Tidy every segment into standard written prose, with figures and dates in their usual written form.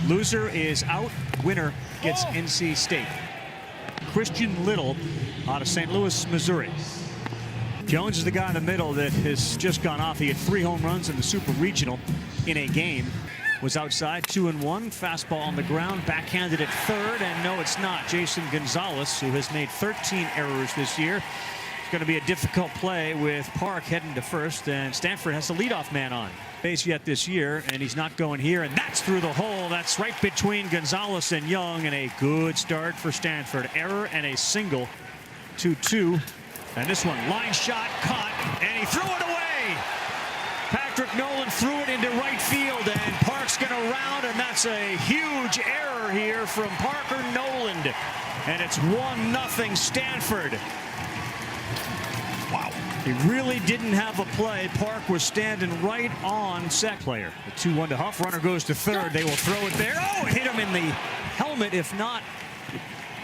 Loser is out. Winner gets NC State. Christian Little out of St. Louis, Missouri. Jones is the guy in the middle that has just gone off. He had 3 home runs in the Super Regional in a game. Was outside, 2-1. Fastball on the ground, backhanded at third, and no, it's not. Jason Gonzalez, who has made 13 errors this year. It's going to be a difficult play with Park heading to first, and Stanford has the leadoff man on base yet this year, and he's not going here, and that's through the hole. That's right between Gonzalez and Young, and a good start for Stanford. Error and a single, 2-2, and this one, line shot, caught, and he threw it away. Patrick Nolan threw it into right field, and Park's going to round, and that's a huge error here from Parker Noland, and it's 1-0 Stanford. Wow. He really didn't have a play. Park was standing right on set player. The 2-1 to Huff. Runner goes to third. They will throw it there. Oh, it hit him in the helmet, if not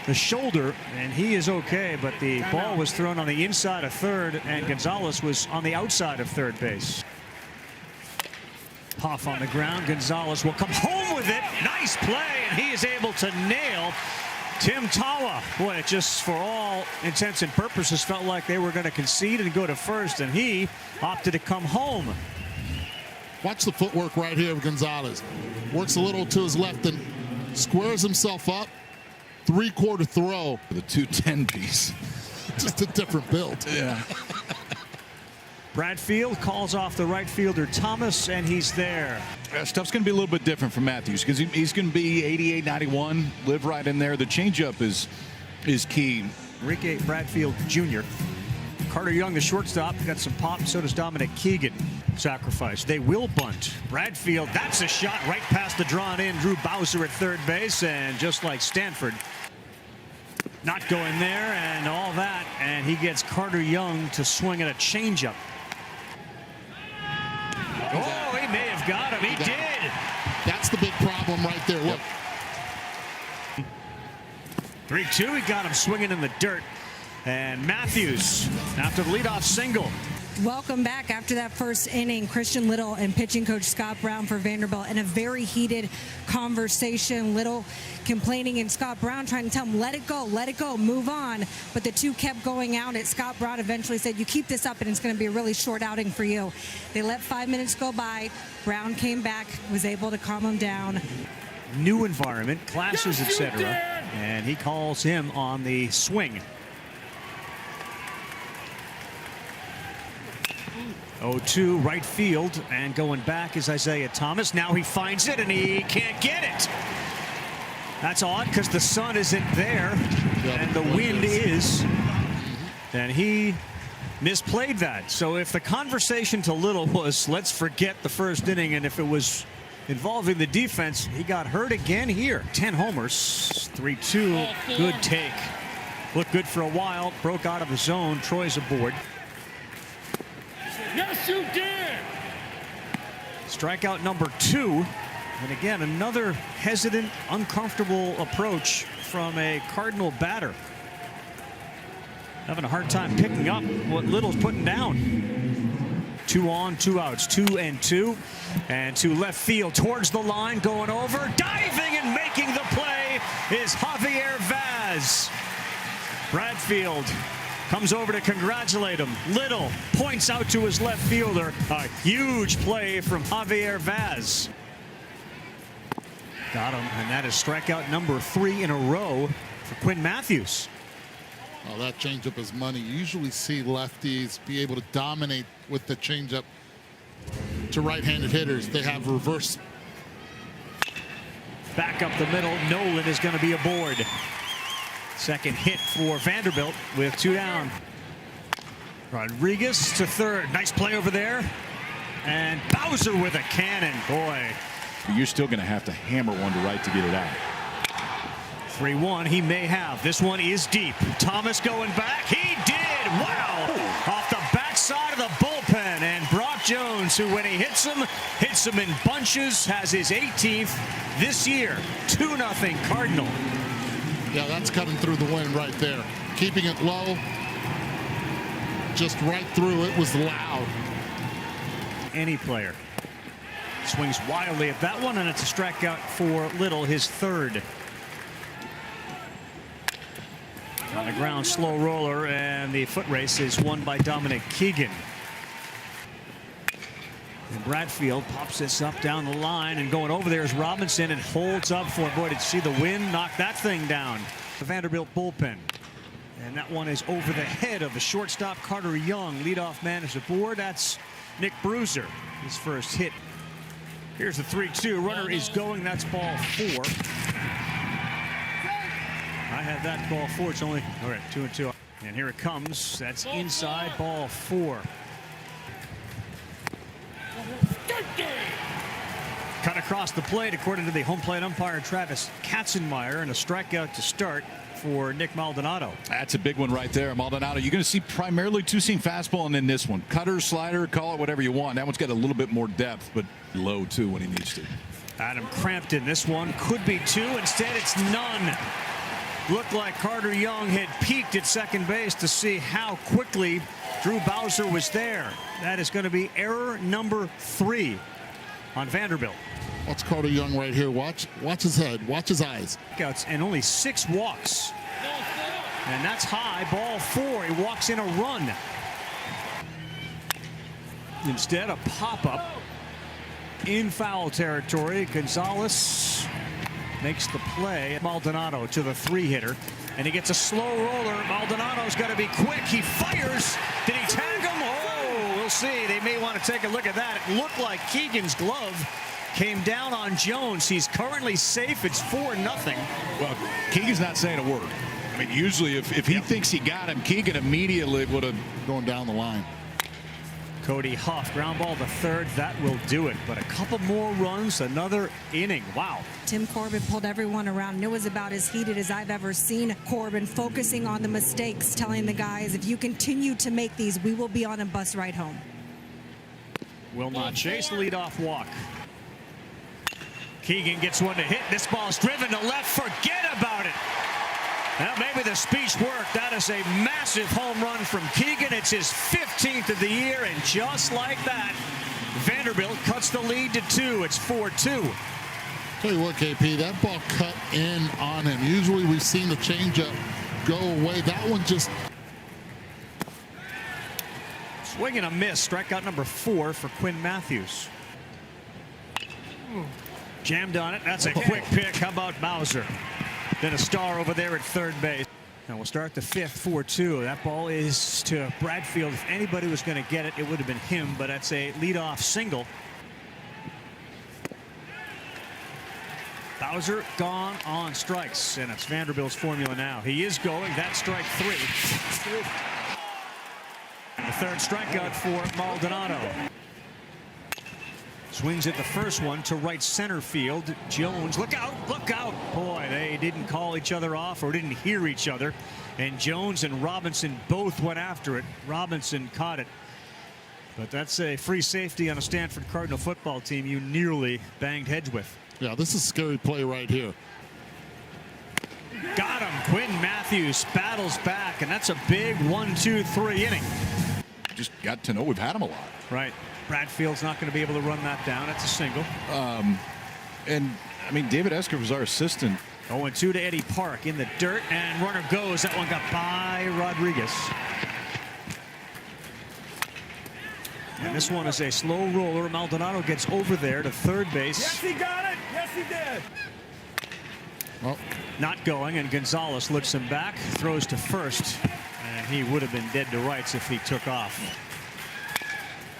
the shoulder, and he is okay, but the ball was thrown on the inside of third, and Gonzalez was on the outside of third base. Huff on the ground. Gonzalez will come home with it. Nice play, and he is able to nail Tim Tawa. Boy, it just, for all intents and purposes, felt like they were going to concede and go to first, and he opted to come home. Watch the footwork right here of Gonzalez. Works a little to his left and squares himself up. 3-quarter throw. The 210 piece. Just a different build. Yeah. Bradfield calls off the right fielder Thomas, and he's there. Stuff's going to be a little bit different from Matthews because he's going to be 88, 91, live right in there. The changeup is key. Enrique Bradfield Jr. Carter Young, the shortstop, got some pop. So does Dominic Keegan. Sacrifice. They will bunt. Bradfield, that's a shot right past the drawn in Drew Bowser at third base, and just like Stanford, not going there, and all that, and he gets Carter Young to swing at a changeup. Oh, he may have got him. He did. That's the big problem right there. Look. 3-2. He got him swinging in the dirt. And Matthews, after the leadoff single. Welcome back after that first inning. Christian Little and pitching coach Scott Brown for Vanderbilt in a very heated conversation. Little complaining and Scott Brown trying to tell him, let it go, move on. But the two kept going out. And Scott Brown eventually said, you keep this up and it's going to be a really short outing for you. They let 5 minutes go by. Brown came back, was able to calm him down. New environment, classes, etc. And he calls him on the swing. 0-2 right field, and going back is Isaiah Thomas. Now he finds it and he can't get it. That's odd because the sun isn't there and the wind is. And he misplayed that. So if the conversation to Little was let's forget the first inning, and if it was involving the defense, he got hurt again here. 10 homers, 3-2, good take. Looked good for a while, broke out of the zone. Troy's aboard. Yes, you did. Strikeout number 2. And again, another hesitant, uncomfortable approach from a Cardinal batter. Having a hard time picking up what Little's putting down. 2 on, 2 outs, 2-2. And to left field towards the line, going over, diving and making the play is Javier Vaz. Bradfield comes over to congratulate him. Little points out to his left fielder. A huge play from Javier Vaz. Got him, and that is strikeout number 3 in a row for Quinn Matthews. Oh, that changeup is money. You usually see lefties be able to dominate with the changeup to right-handed hitters. They have reverse. Back up the middle, Nolan is going to be aboard. Second hit for Vanderbilt with 2 down. Rodriguez to third. Nice play over there. And Bowser with a cannon. Boy. You're still going to have to hammer one to right to get it out. 3-1. He may have. This one is deep. Thomas going back. He did. Wow. Off the backside of the bullpen. And Brock Jones, who when he hits him in bunches, has his 18th this year. 2-0 Cardinal. Yeah, that's cutting through the wind right there. Keeping it low. Just right through. It was loud. Any player. Swings wildly at that one, and it's a strikeout for Little, his third. On the ground, slow roller, and the foot race is won by Dominic Keegan. And Bradfield pops this up down the line, and going over there is Robinson, and holds up for, boy, did you see the wind knock that thing down. The Vanderbilt bullpen. And that one is over the head of the shortstop, Carter Young. Leadoff man is aboard. That's Nick Bruiser, his first hit. Here's the 3-2. Runner is going. That's ball 4. I had that ball 4. It's only, all right, 2-2. And here it comes. That's inside, ball 4. Cut across the plate, according to the home plate umpire, Travis Katzenmeyer, and a strikeout to start for Nick Maldonado. That's a big one right there. Maldonado, you're going to see primarily two-seam fastball, and then this one. Cutter, slider, call it whatever you want. That one's got a little bit more depth, but low, too, when he needs to. Adam Crampton, this one could be 2. Instead, it's none. Looked like Carter Young had peeked at second base to see how quickly Drew Bowser was there. That is going to be error number 3 on Vanderbilt. Watch Carter Young right here. Watch his head. Watch his eyes. And only 6 walks. And that's high. Ball 4. He walks in a run. Instead, a pop-up in foul territory. Gonzalez makes the play. Maldonado to the 3-hitter. And he gets a slow roller. Maldonado's got to be quick. He fires. Did he tag him? Oh, we'll see. They may want to take a look at that. It looked like Keegan's glove came down on Jones. He's currently safe. It's 4-0. Well, Keegan's not saying a word. I mean, usually if he thinks he got him, Keegan immediately would have going down the line. Cody Huff, ground ball to third. That will do it. But a couple more runs, another inning. Wow. Tim Corbin pulled everyone around, and it was about as heated as I've ever seen Corbin, focusing on the mistakes, telling the guys, if you continue to make these, we will be on a bus ride home. Will not chase, leadoff walk. Keegan gets one to hit. This ball's driven to left. Forget about it. Well, maybe the speech worked. That is a massive home run from Keegan. It's his 15th of the year, and just like that, Vanderbilt cuts the lead to 2. It's 4-2. Tell you what, KP, that ball cut in on him. Usually we've seen the changeup go away. That one just... Swing and a miss. Strikeout number 4 for Quinn Matthews. Jammed on it. That's a quick pick. How about Bowser? Then a star over there at third base. And we'll start the 5th, 4-2. That ball is to Bradfield. If anybody was going to get it, it would have been him, but that's a leadoff single. Bowser gone on strikes, and it's Vanderbilt's formula now. He is going. That's strike 3. The third strikeout for Maldonado. Swings at the first one to right center field. Jones, look out, look out. Boy, they didn't call each other off or didn't hear each other. And Jones and Robinson both went after it. Robinson caught it. But that's a free safety on a Stanford Cardinal football team you nearly banged heads with. Yeah, this is a scary play right here. Got him. Quinn Matthews battles back, and that's a big 1-2-3 inning. Just got to know we've had him a lot. Right. Bradfield's not going to be able to run that down. It's a single. And, I mean, David Esker was our assistant. 0-2 to Eddie Park in the dirt, and runner goes. That one got by Rodriguez. And this one is a slow roller. Maldonado gets over there to third base. Yes, he got it. Yes, he did. Well, not going, and Gonzalez looks him back, throws to first, and he would have been dead to rights if he took off.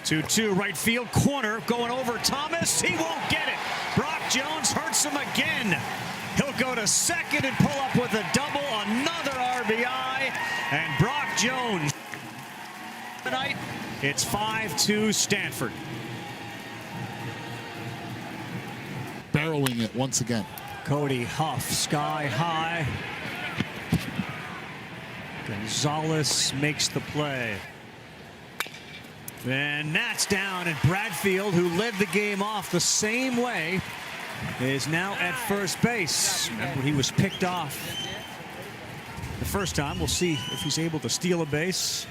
2-2 right field corner, going over Thomas. He won't get it. Brock Jones hurts him again. He'll go to second and pull up with a double, another RBI, and Brock Jones. Tonight, it's 5-2 Stanford. barreling it once again. Cody Huff, sky high. Gonzalez makes the play. And that's down, and Bradfield, who led the game off the same way, is now at first base. Remember, he was picked off the first time. We'll see if he's able to steal a base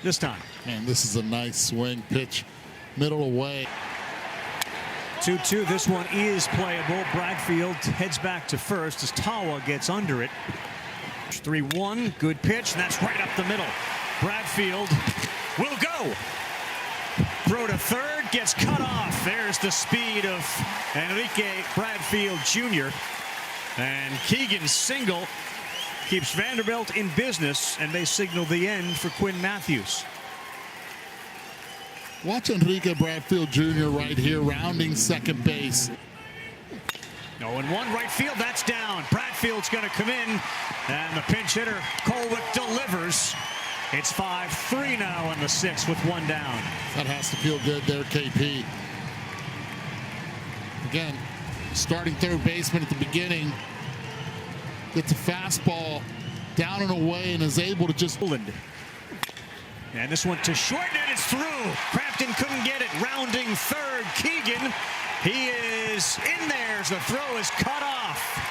this time. Man, this is a nice swing pitch, middle away. 2-2. This one is playable. Bradfield heads back to first as Tawa gets under it. 3-1. Good pitch, and that's right up the middle. Bradfield will go. Throw to third, gets cut off. There's the speed of Enrique Bradfield Jr. And Keegan's single keeps Vanderbilt in business, and they signal the end for Quinn Matthews. Watch Enrique Bradfield Jr. right here, rounding second base. 0-1 right field, that's down. Bradfield's going to come in, and the pinch hitter Colwick delivers. It's 5-3 now in the sixth with one down. That has to feel good there, KP. Again, starting third baseman at the beginning gets a fastball down and away and is able to just... And this one to short, and it's through. Crampton couldn't get it. Rounding third, Keegan. He is in there as the throw is cut off.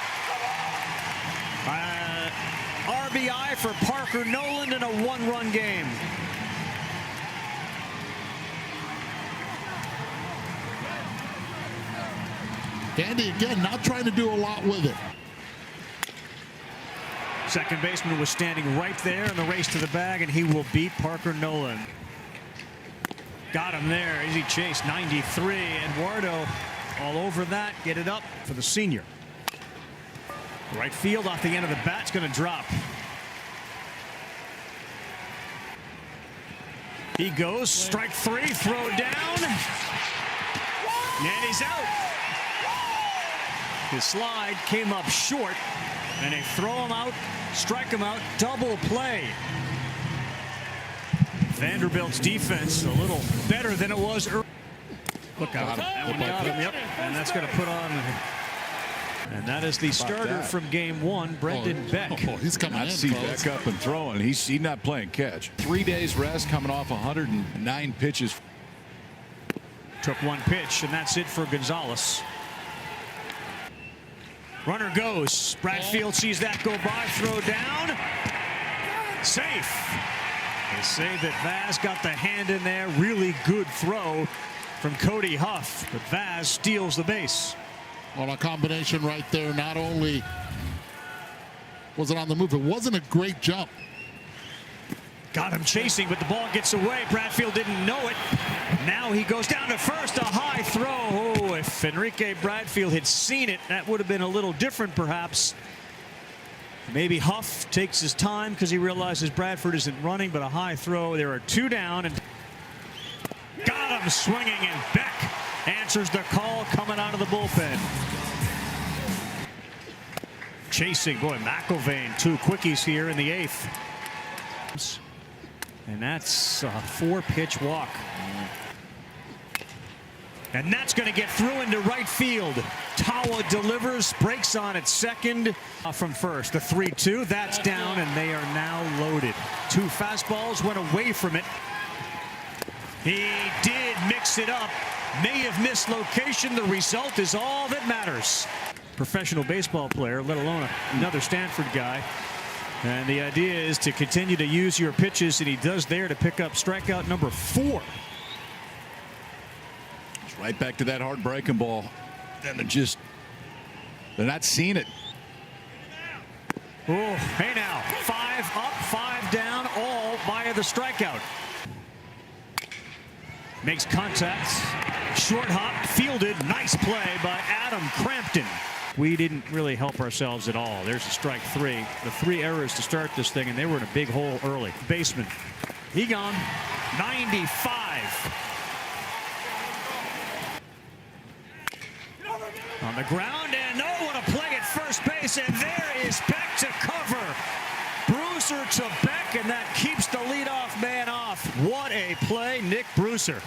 RBI for Parker Noland in a one-run game. Vandy again not trying to do a lot with it. Second baseman was standing right there in the race to the bag, and he will beat Parker Noland. Got him there. Easy chase, 93. Eduardo all over that. Get it up for the senior. Right field off the end of the bat. It's going to drop. He goes. Strike three. Throw down. And he's out. His slide came up short. And they throw him out, strike him out, double play. Vanderbilt's defense a little better than it was earlier. Look out. That one got him, yep. And that's going to put on. And that is the starter from game one, Brendan Beck. He's coming in. See Beck up and throwing. He's not playing catch. 3 days rest, coming off 109 pitches. Took one pitch, and that's it for Gonzalez. Runner goes. Bradfield sees that go by. Throw down. Safe. They say that Vaz got the hand in there. Really good throw from Cody Huff. But Vaz steals the base. On a combination right there. Not only was it on the move, it wasn't a great jump. Got him chasing, but the ball gets away. Bradfield didn't know it. Now he goes down to first. A high throw. Oh, if Enrique Bradfield had seen it, that would have been a little different, perhaps. Maybe Huff takes his time because he realizes Bradford isn't running, but a high throw. There are two down, and got him swinging, and Beck answers the call coming out of the bullpen. Chasing, boy, McIlvain, two quickies here in the eighth. And that's a 4-pitch walk. And that's going to get through into right field. Tawa delivers, breaks on at second from first. The 3-2, that's down, and they are now loaded. Two fastballs went away from it. He did mix it up. May have missed location. The result is all that matters. Professional baseball player, let alone another Stanford guy. And the idea is to continue to use your pitches, and he does there to pick up strikeout number 4. It's right back to that hard breaking ball. And they're not seeing it. Oh, hey now, 5 up, 5 down, all via the strikeout. Makes contact, short hop, fielded, nice play by Adam Crampton. We didn't really help ourselves at all. There's a strike 3. The 3 errors to start this thing, and they were in a big hole early. Baseman, he gone. 95. On the ground, and no one to play at first base, and there is Beck to cover. Brewster to Beck, and that keeps the leadoff man off. What a play, Nick Brewster.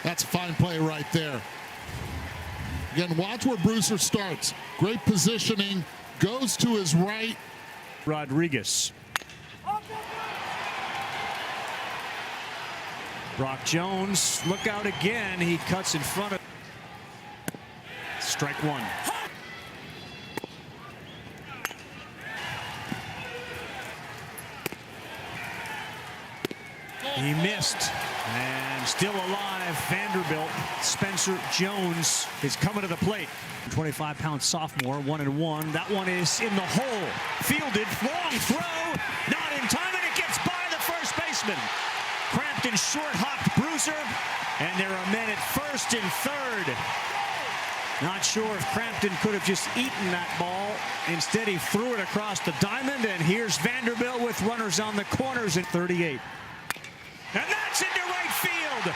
That's a fine play right there. Again, watch where Brewster starts. Great positioning, goes to his right. Rodriguez. Brock Jones, look out again. He cuts in front of. Strike 1. He missed. And Still alive, Vanderbilt. Spencer Jones is coming to the plate. 25-pound sophomore, 1-1. That one is in the hole. Fielded, long throw, not in time, and it gets by the first baseman. Crampton short-hopped Bruiser, and there are men at first and third. Not sure if Crampton could have just eaten that ball. Instead, he threw it across the diamond, and here's Vanderbilt with runners on the corners at 38. And that's into right field.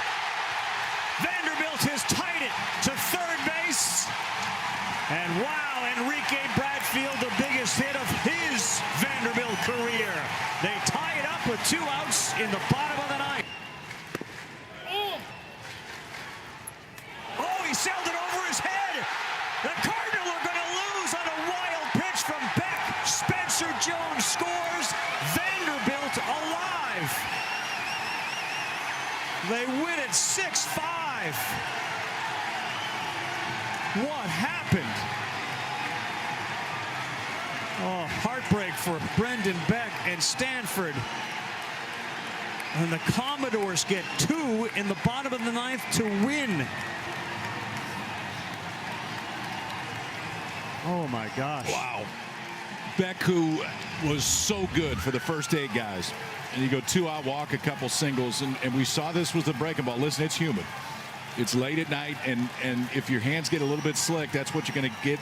Vanderbilt has tied it to third base. And wow, Enrique Bradfield, the biggest hit of his Vanderbilt career. They tie it up with 2 outs in the bottom of the ninth. Oh, he sailed it over his head. The Cardinals are going to lose on a wild pitch from Beck. Spencer Jones scores. Vanderbilt alive. They win it 6-5. What happened? Oh, heartbreak for Brendan Beck and Stanford. And the Commodores get 2 in the bottom of the ninth to win. Oh my gosh. Wow. Beck, who was so good for the first 8 guys. And you go 2 out, walk, a couple singles, and we saw this was the breaking ball. Listen, it's humid. It's late at night, and if your hands get a little bit slick, that's what you're going to get